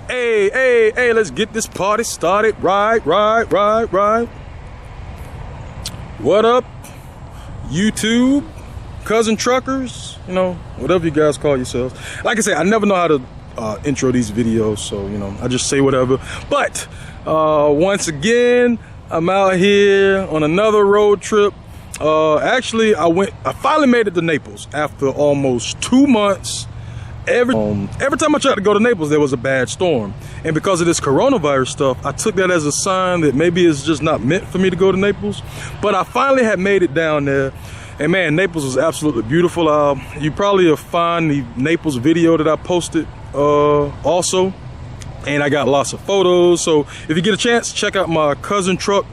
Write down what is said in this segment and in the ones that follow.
Hey, let's get this party started. Right. What up, YouTube, cousin truckers, you know, whatever you guys call yourselves. Like I say, I never know how to intro these videos, so, you know, I just say whatever. But once again, I'm out here on another road trip. Actually, I finally made it to Naples after almost 2 months. Every time I tried to go to Naples, there was a bad storm. And because of this coronavirus stuff, I took that as a sign that maybe it's just not meant for me to go to Naples. But I finally had made it down there. And man, Naples was absolutely beautiful. You probably will find the Naples video that I posted also. And I got lots of photos. So if you get a chance, check out my Cuzzintruck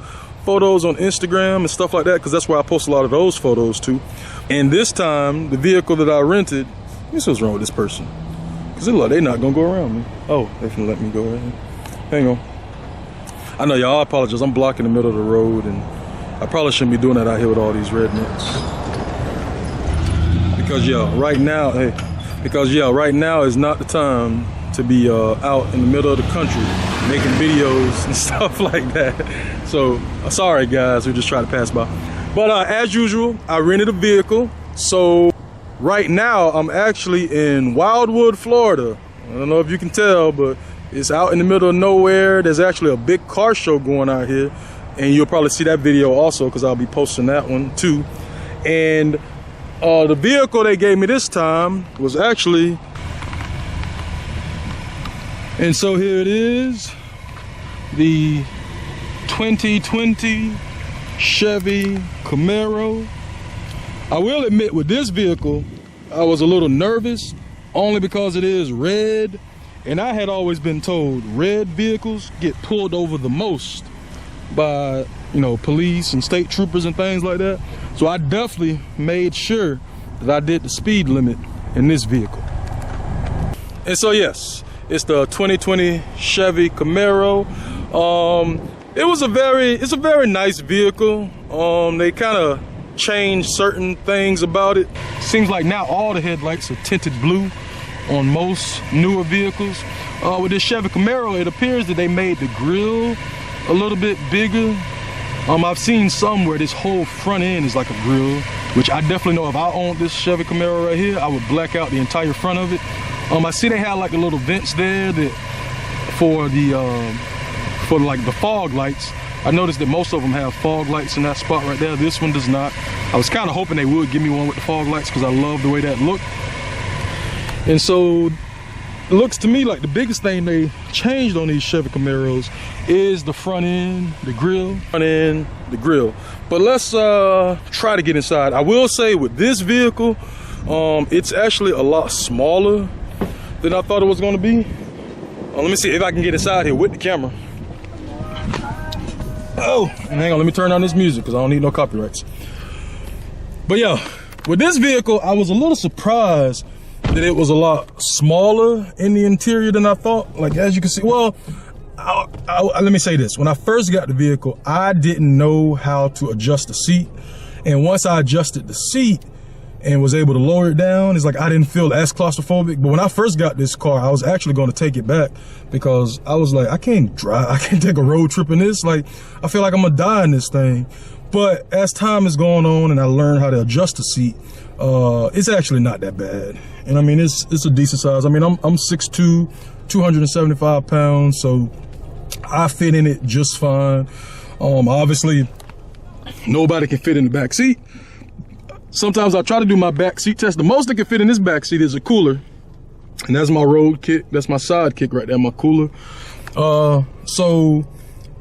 photos on Instagram and stuff like that, because that's where I post a lot of those photos too. And this time, the vehicle that I rented, this what's wrong with this person, because it look like they not gonna go around me. Oh, they can let me go ahead. Hang on. I know y'all, I apologize. I'm blocking the middle of the road, and I probably shouldn't be doing that out here with all these rednecks. Because right now is not the time to be out in the middle of the country making videos and stuff like that. So sorry guys, we just try to pass by. But as usual, I rented a vehicle. So right now, I'm actually in Wildwood, Florida. I don't know if you can tell, but it's out in the middle of nowhere. There's actually a big car show going out here, and you'll probably see that video also, because I'll be posting that one too. And the vehicle they gave me this time was actually, and so here it is, the 2020 Chevy Camaro. I will admit, with this vehicle, I was a little nervous, only because it is red, and I had always been told red vehicles get pulled over the most by, you know, police and state troopers and things like that. So I definitely made sure that I did the speed limit in this vehicle. And so yes, it's the 2020 Chevy Camaro. It's a very nice vehicle. They kind of changed certain things about it. Seems like now all the headlights are tinted blue on most newer vehicles. With this Chevy Camaro, it appears that they made the grille a little bit bigger. I've seen some where this whole front end is like a grille, which I definitely know if I owned this Chevy Camaro right here, I would black out the entire front of it. I see they have like the little vents there that for like the fog lights. I noticed that most of them have fog lights in that spot right there. This one does not. I was kind of hoping they would give me one with the fog lights, because I love the way that looked. And so it looks to me like the biggest thing they changed on these Chevy Camaros is the front end, the grille. But let's try to get inside. I will say with this vehicle, it's actually a lot smaller than I thought it was going to be. Let me see if I can get inside here with the camera. Oh, and hang on, let me turn on this music because I don't need no copyrights. But yeah, with this vehicle, I was a little surprised that it was a lot smaller in the interior than I thought. Like, as you can see, well, let me say this. When I first got the vehicle, I didn't know how to adjust the seat. And once I adjusted the seat and was able to lower it down, it's like I didn't feel as claustrophobic. But when I first got this car, I was actually going to take it back, because I was like, I can't drive, I can't take a road trip in this. Like, I feel like I'm gonna die in this thing. But as time is going on and I learned how to adjust the seat, it's actually not that bad. And I mean, it's a decent size. I mean, I'm 6'2", 275 pounds, so I fit in it just fine. Obviously, nobody can fit in the back seat. Sometimes I try to do my back seat test. The most that can fit in this back seat is a cooler. And that's my road kick. That's my side kick right there, my cooler. So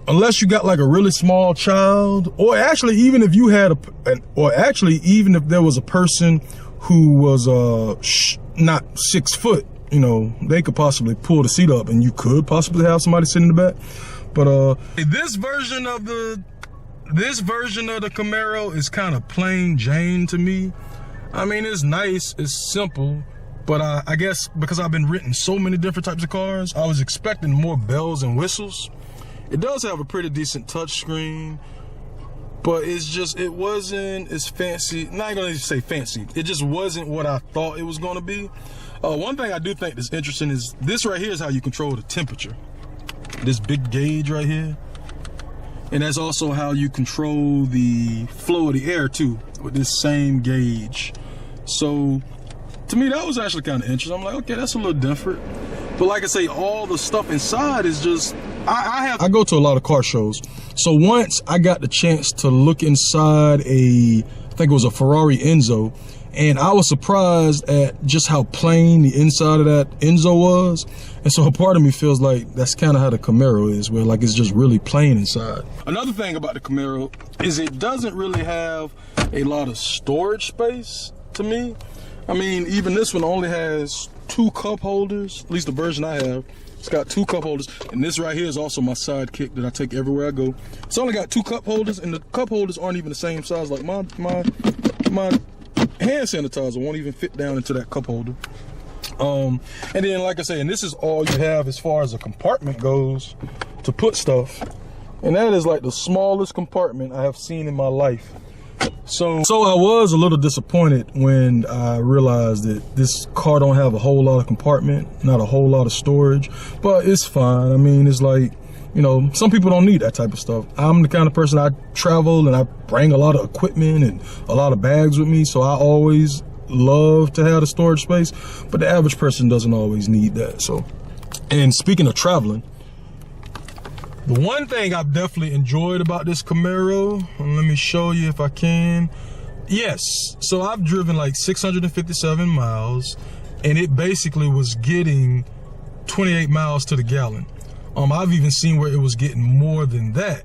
unless you got like a really small child, or actually even if you had even if there was a person who was not 6 foot, you know, they could possibly pull the seat up and you could possibly have somebody sitting in the back. But this version of the Camaro is kind of plain Jane to me. I mean, it's nice, it's simple, but I guess because I've been renting so many different types of cars, I was expecting more bells and whistles. It does have a pretty decent touchscreen, but it wasn't as fancy. Not gonna say fancy. It just wasn't what I thought it was gonna be. One thing I do think is interesting is this right here is how you control the temperature. This big gauge right here. And that's also how you control the flow of the air too, with this same gauge. So to me, that was actually kind of interesting. I'm like, okay, that's a little different. But like I say, all the stuff inside is just, I go to a lot of car shows. So once I got the chance to look inside I think it was a Ferrari Enzo, and I was surprised at just how plain the inside of that Enzo was. And so a part of me feels like that's kind of how the Camaro is, where like it's just really plain inside. Another thing about the Camaro is it doesn't really have a lot of storage space to me. I mean, even this one only has 2 cup holders, at least the version I have. It's got 2 cup holders, and this right here is also my sidekick that I take everywhere I go. It's only got 2 cup holders, and the cup holders aren't even the same size. Like my hand sanitizer won't even fit down into that cup holder. And then, like I say, and this is all you have as far as a compartment goes to put stuff. And that is like the smallest compartment I have seen in my life. So I was a little disappointed when I realized that this car don't have a whole lot of compartment, not a whole lot of storage, but it's fine. I mean, it's like, you know, some people don't need that type of stuff. I'm the kind of person, I travel and I bring a lot of equipment and a lot of bags with me, so I always love to have the storage space, but the average person doesn't always need that. So, and speaking of traveling, the one thing I've definitely enjoyed about this Camaro, and let me show you if I can. Yes, so I've driven like 657 miles, and it basically was getting 28 miles to the gallon. I've even seen where it was getting more than that.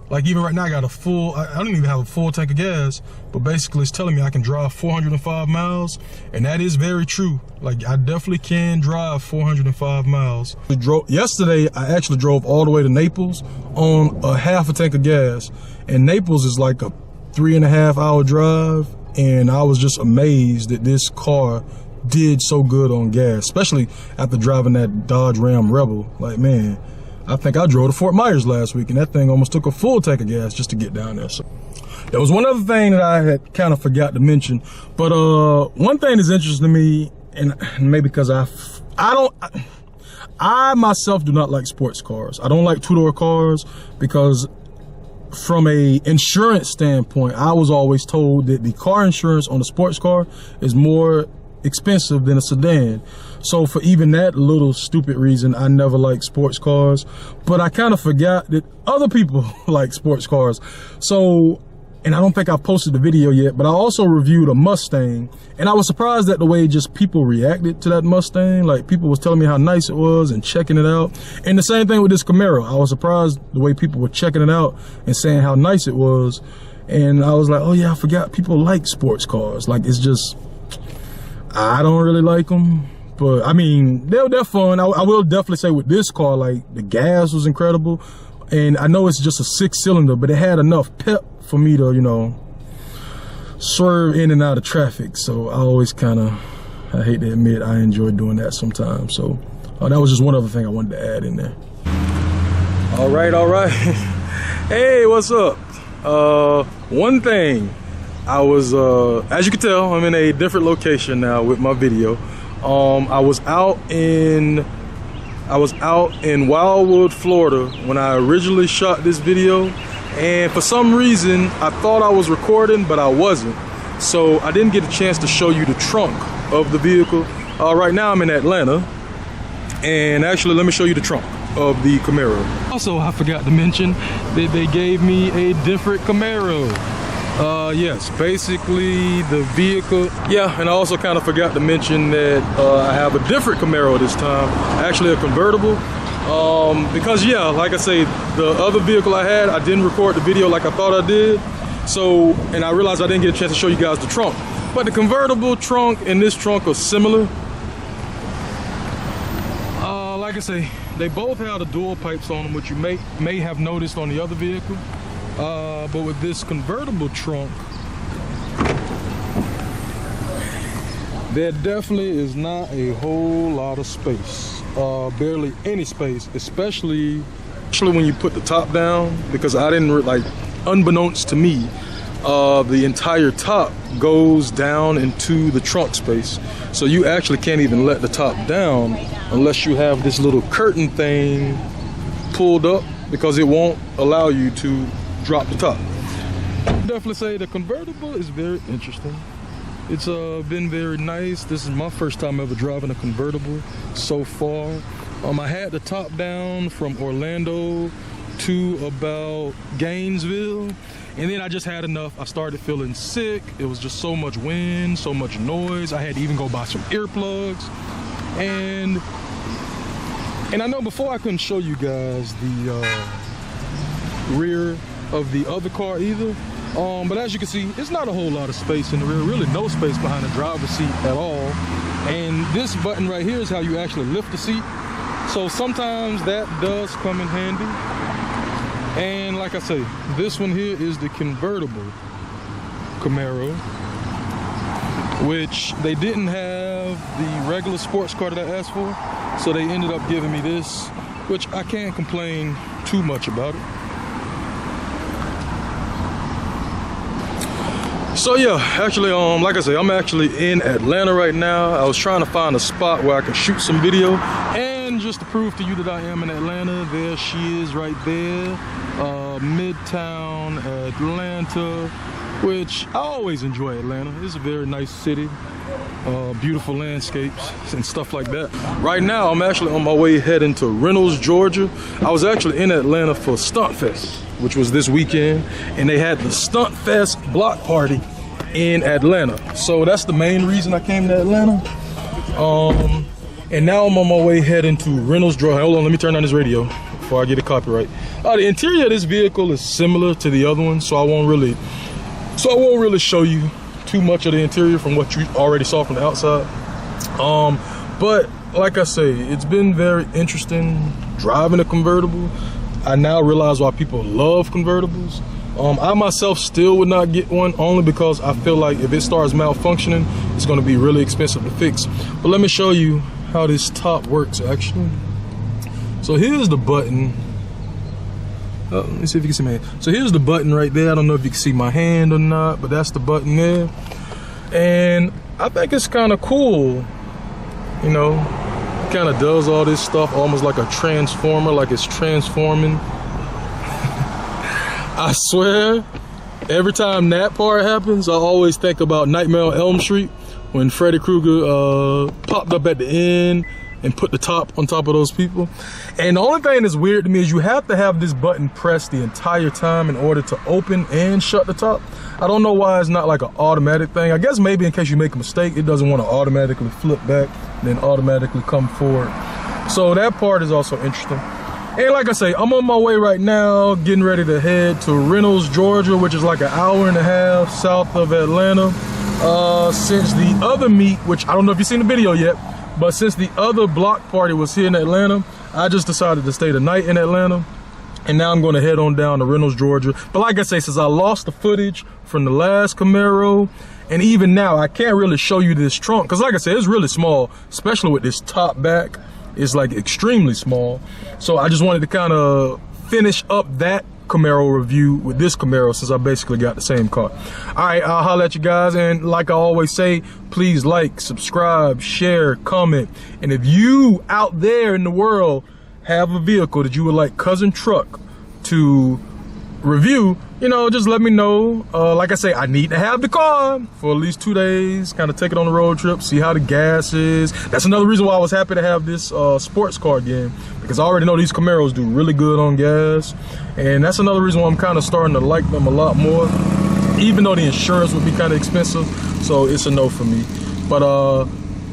Like even right now I got a full, I don't even have a full tank of gas, but basically it's telling me I can drive 405 miles, and that is very true. Like I definitely can drive 405 miles. Yesterday I actually drove all the way to Naples on a half a tank of gas, and Naples is like a 3.5 hour drive, and I was just amazed that this car did so good on gas, especially after driving that Dodge Ram Rebel. Like, man, I think I drove to Fort Myers last week, and that thing almost took a full tank of gas just to get down there. So there was one other thing that I had kind of forgot to mention, but one thing that's interesting to me, and maybe because I myself do not like sports cars. I don't like two-door cars because from a insurance standpoint, I was always told that the car insurance on a sports car is more expensive than a sedan. So for even that little stupid reason, I never liked sports cars. But I kind of forgot that other people like sports cars. So, and I don't think I've posted the video yet, but I also reviewed a Mustang, and I was surprised at the way just people reacted to that Mustang. Like people was telling me how nice it was and checking it out. And the same thing with this Camaro. I was surprised the way people were checking it out and saying how nice it was. And I was like, oh yeah, I forgot people like sports cars. Like it's just, I don't really like them, but I mean, they're fun. I will definitely say with this car, like the gas was incredible. And I know it's just a 6-cylinder, but it had enough pep for me to, you know, swerve in and out of traffic. So I always kind of, I hate to admit, I enjoy doing that sometimes. So that was just one other thing I wanted to add in there. All right. Hey, what's up? One thing. I was, as you can tell, I'm in a different location now with my video. I was out in Wildwood, Florida when I originally shot this video, and for some reason I thought I was recording, but I wasn't. So I didn't get a chance to show you the trunk of the vehicle. Right now I'm in Atlanta, and actually let me show you the trunk of the Camaro. Also, I forgot to mention that they gave me a different Camaro. Yes, basically the vehicle. Yeah, and I also kind of forgot to mention that I have a different Camaro this time, actually a convertible. Because yeah, like I say, the other vehicle I had, I didn't record the video like I thought I did. So, and I realized I didn't get a chance to show you guys the trunk. But the convertible trunk and this trunk are similar. Like I say, they both have the dual pipes on them, which you may have noticed on the other vehicle. But with this convertible trunk, there definitely is not a whole lot of space, barely any space, especially when you put the top down, because I didn't, like, unbeknownst to me, the entire top goes down into the trunk space. So you actually can't even let the top down unless you have this little curtain thing pulled up, because it won't allow you to drop the top. Definitely say the convertible is very interesting. It's been very nice. This is my first time ever driving a convertible so far. I had the top down from Orlando to about Gainesville, and then I just had enough. I started feeling sick. It was just so much wind, so much noise. I had to even go buy some earplugs. And I know before I couldn't show you guys the rear of the other car either. But as you can see, it's not a whole lot of space in the rear, really no space behind the driver's seat at all. And this button right here is how you actually lift the seat. So sometimes that does come in handy. And like I say, this one here is the convertible Camaro, which they didn't have the regular sports car that I asked for. So they ended up giving me this, which I can't complain too much about it. So yeah, actually, like I say, I'm actually in Atlanta right now. I was trying to find a spot where I could shoot some video, and just to prove to you that I am in Atlanta, there she is right there, Midtown Atlanta, which I always enjoy Atlanta. It's a very nice city, beautiful landscapes and stuff like that. Right now, I'm actually on my way heading to Reynolds, Georgia. I was actually in Atlanta for Stunt Fest, which was this weekend, and they had the Stunt Fest block party in Atlanta. So that's the main reason I came to Atlanta. And now I'm on my way heading to Reynolds, Georgia. Hold on, let me turn on this radio before I get a copyright. The interior of this vehicle is similar to the other one, so I won't really show you too much of the interior from what you already saw from the outside. But like I say, it's been very interesting driving a convertible. I now realize why people love convertibles. I myself still would not get one, only because I feel like if it starts malfunctioning, it's going to be really expensive to fix. But let me show you how this top works actually. So here's the button. Let me see if you can see my hand. So here's the button right there. I don't know if you can see my hand or not, but that's the button there. And I think it's kind of cool, you know. It kind of does all this stuff almost like a transformer, like it's transforming. I swear, every time that part happens, I always think about Nightmare on Elm Street when Freddy Krueger popped up at the end and put the top on top of those people. And the only thing that's weird to me is you have to have this button pressed the entire time in order to open and shut the top. I don't know why it's not like an automatic thing. I guess maybe in case you make a mistake, it doesn't want to automatically flip back and then automatically come forward. So that part is also interesting. And like I say, I'm on my way right now, getting ready to head to Reynolds, Georgia, which is like an hour and a half south of Atlanta. Since the other meet, which I don't know if you've seen the video yet, but since the other block party was here in Atlanta, I just decided to stay the night in Atlanta. And now I'm going to head on down to Reynolds, Georgia. But like I say, since I lost the footage from the last Camaro, and even now, I can't really show you this trunk. Because like I said, it's really small, especially with this top back. It's like extremely small. So I just wanted to kind of finish up that Camaro review with this Camaro, since I basically got the same car. All right, I'll holler at you guys. And like I always say, please like, subscribe, share, comment. And if you out there in the world have a vehicle that you would like Cuzzintruck to review, you know, just let me know. Like I say, I need to have the car for at least 2 days, kind of take it on the road trip, see how the gas is. That's another reason why I was happy to have this sports car again, because I already know these Camaros do really good on gas. And that's another reason why I'm kind of starting to like them a lot more, even though the insurance would be kind of expensive. So it's a no for me. But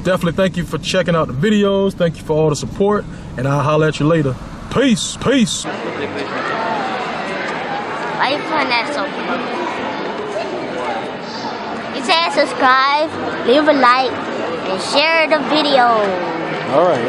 definitely thank you for checking out the videos. Thank you for all the support, and I'll holler at you later. Peace, peace. Why are you putting that so? You said subscribe, leave a like, and share the video. All right.